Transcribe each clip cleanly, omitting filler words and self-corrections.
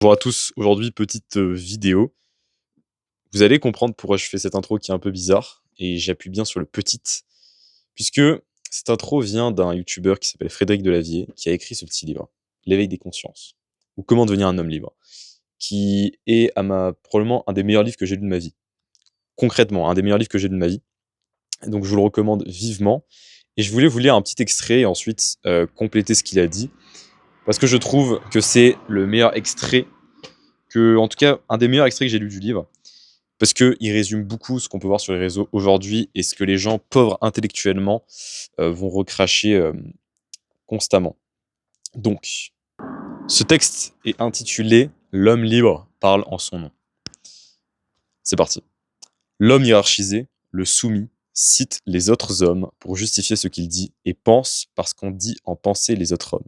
Bonjour à tous, aujourd'hui petite vidéo. Vous allez comprendre pourquoi je fais cette intro qui est un peu bizarre et j'appuie bien sur le petite, puisque cette intro vient d'un youtubeur qui s'appelle Frédéric Delavier, qui a écrit ce petit livre, L'éveil des consciences, ou Comment devenir un homme libre, qui est probablement un des meilleurs livres que j'ai lu de ma vie. Concrètement, un des meilleurs livres que j'ai lu de ma vie. Donc je vous le recommande vivement. Et je voulais vous lire un petit extrait et ensuite compléter ce qu'il a dit, parce que je trouve que c'est le meilleur extrait en tout cas, un des meilleurs extraits que j'ai lu du livre, parce qu'il résume beaucoup ce qu'on peut voir sur les réseaux aujourd'hui et ce que les gens pauvres intellectuellement vont recracher constamment. Donc, ce texte est intitulé L'homme libre parle en son nom. C'est parti. L'homme hiérarchisé, le soumis, cite les autres hommes pour justifier ce qu'il dit et pense parce qu'on dit en penser les autres hommes.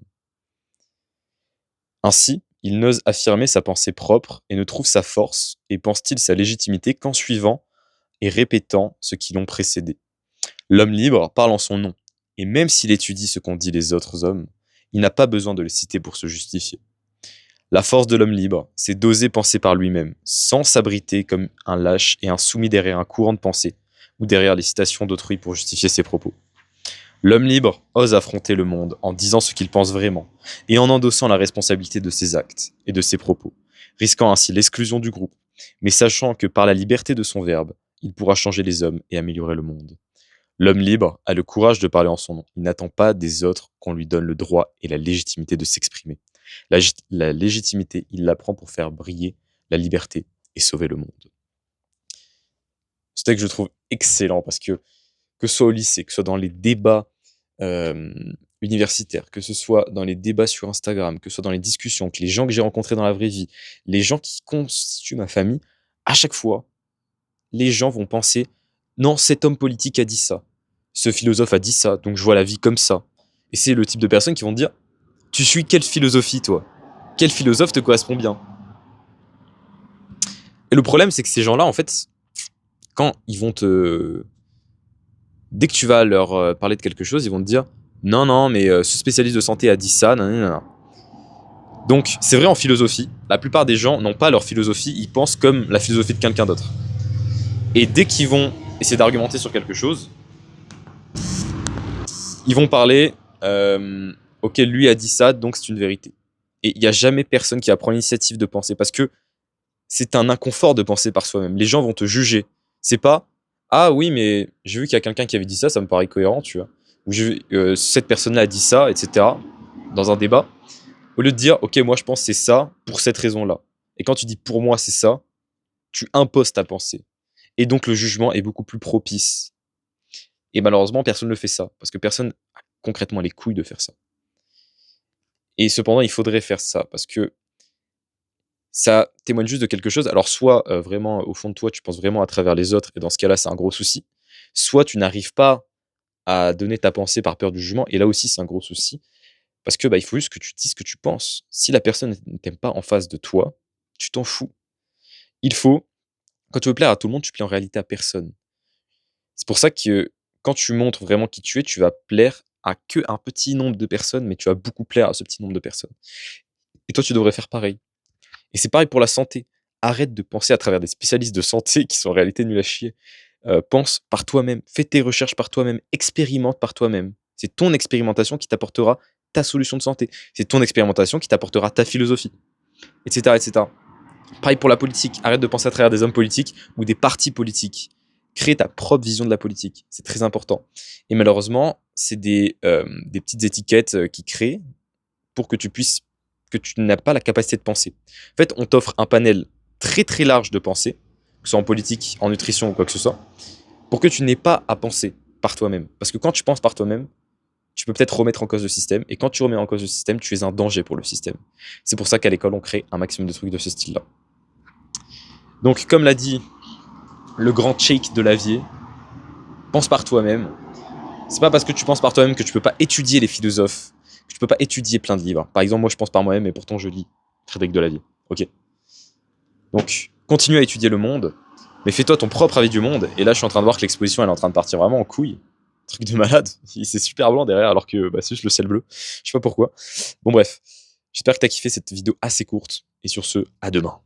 Ainsi, il n'ose affirmer sa pensée propre et ne trouve sa force et pense-t-il sa légitimité qu'en suivant et répétant ce qui l'ont précédé. L'homme libre parle en son nom, et même s'il étudie ce qu'ont dit les autres hommes, il n'a pas besoin de le citer pour se justifier. La force de l'homme libre, c'est d'oser penser par lui-même, sans s'abriter comme un lâche et un soumis derrière un courant de pensée, ou derrière les citations d'autrui pour justifier ses propos. L'homme libre ose affronter le monde en disant ce qu'il pense vraiment, et en endossant la responsabilité de ses actes et de ses propos, risquant ainsi l'exclusion du groupe, mais sachant que par la liberté de son verbe, il pourra changer les hommes et améliorer le monde. L'homme libre a le courage de parler en son nom. Il n'attend pas des autres qu'on lui donne le droit et la légitimité de s'exprimer. La légitimité, il la prend pour faire briller la liberté et sauver le monde. Ce texte, je trouve excellent parce que ce soit au lycée, que ce soit dans les débats universitaires, que ce soit dans les débats sur Instagram, que ce soit dans les discussions, que les gens que j'ai rencontrés dans la vraie vie, les gens qui constituent ma famille, à chaque fois, les gens vont penser « Non, cet homme politique a dit ça. Ce philosophe a dit ça, donc je vois la vie comme ça. » Et c'est le type de personnes qui vont te dire « Tu suis quelle philosophie, toi ? Quel philosophe te correspond bien ?» Et le problème, c'est que ces gens-là, en fait, quand ils vont te... Dès que tu vas leur parler de quelque chose, ils vont te dire « Non, non, mais ce spécialiste de santé a dit ça, nanana. » Donc, c'est vrai en philosophie. La plupart des gens n'ont pas leur philosophie, ils pensent comme la philosophie de quelqu'un d'autre. Et dès qu'ils vont essayer d'argumenter sur quelque chose, ils vont parler ok, lui a dit ça, donc c'est une vérité. Et il n'y a jamais personne qui va prendre l'initiative de penser, parce que c'est un inconfort de penser par soi-même. Les gens vont te juger. C'est pas ah oui, mais j'ai vu qu'il y a quelqu'un qui avait dit ça, ça me paraît cohérent, tu vois. Ou cette personne-là a dit ça, etc. Dans un débat. Au lieu de dire ok, moi je pense que c'est ça pour cette raison-là. Et quand tu dis pour moi c'est ça, tu imposes ta pensée. Et donc le jugement est beaucoup plus propice. Et malheureusement, personne ne fait ça, parce que personne a concrètement les couilles de faire ça. Et cependant, il faudrait faire ça, parce que ça témoigne juste de quelque chose. Alors soit vraiment, au fond de toi, tu penses vraiment à travers les autres, et dans ce cas-là, c'est un gros souci. Soit tu n'arrives pas à donner ta pensée par peur du jugement, et là aussi, c'est un gros souci. Parce que il faut juste que tu dises ce que tu penses. Si la personne ne t'aime pas en face de toi, tu t'en fous. Il faut, quand tu veux plaire à tout le monde, tu plais en réalité à personne. C'est pour ça que quand tu montres vraiment qui tu es, tu vas plaire à que un petit nombre de personnes, mais tu vas beaucoup plaire à ce petit nombre de personnes. Et toi, tu devrais faire pareil. Et c'est pareil pour la santé. Arrête de penser à travers des spécialistes de santé qui sont en réalité nuls à chier. Pense par toi-même, fais tes recherches par toi-même, expérimente par toi-même. C'est ton expérimentation qui t'apportera ta solution de santé. C'est ton expérimentation qui t'apportera ta philosophie, etc., etc. Pareil pour la politique. Arrête de penser à travers des hommes politiques ou des partis politiques. Crée ta propre vision de la politique. C'est très important. Et malheureusement, c'est des petites étiquettes qui créent pour que que tu n'as pas la capacité de penser. En fait, on t'offre un panel très très large de pensée, que ce soit en politique, en nutrition ou quoi que ce soit, pour que tu n'aies pas à penser par toi-même. Parce que quand tu penses par toi-même, tu peux peut-être remettre en cause le système, et quand tu remets en cause le système, tu es un danger pour le système. C'est pour ça qu'à l'école, on crée un maximum de trucs de ce style-là. Donc, comme l'a dit le grand Cheikh Delavier, pense par toi-même. C'est pas parce que tu penses par toi-même que tu peux pas étudier les philosophes, que tu peux pas étudier plein de livres. Par exemple, moi je pense par moi-même et pourtant je lis Frédéric Delavier. Ok. Donc, continue à étudier le monde, mais fais-toi ton propre avis du monde. Et là, je suis en train de voir que l'exposition elle est en train de partir vraiment en couille. Truc de malade. C'est super blanc derrière alors que c'est juste le ciel bleu. Je sais pas pourquoi. Bon, bref. J'espère que tu as kiffé cette vidéo assez courte. Et sur ce, à demain.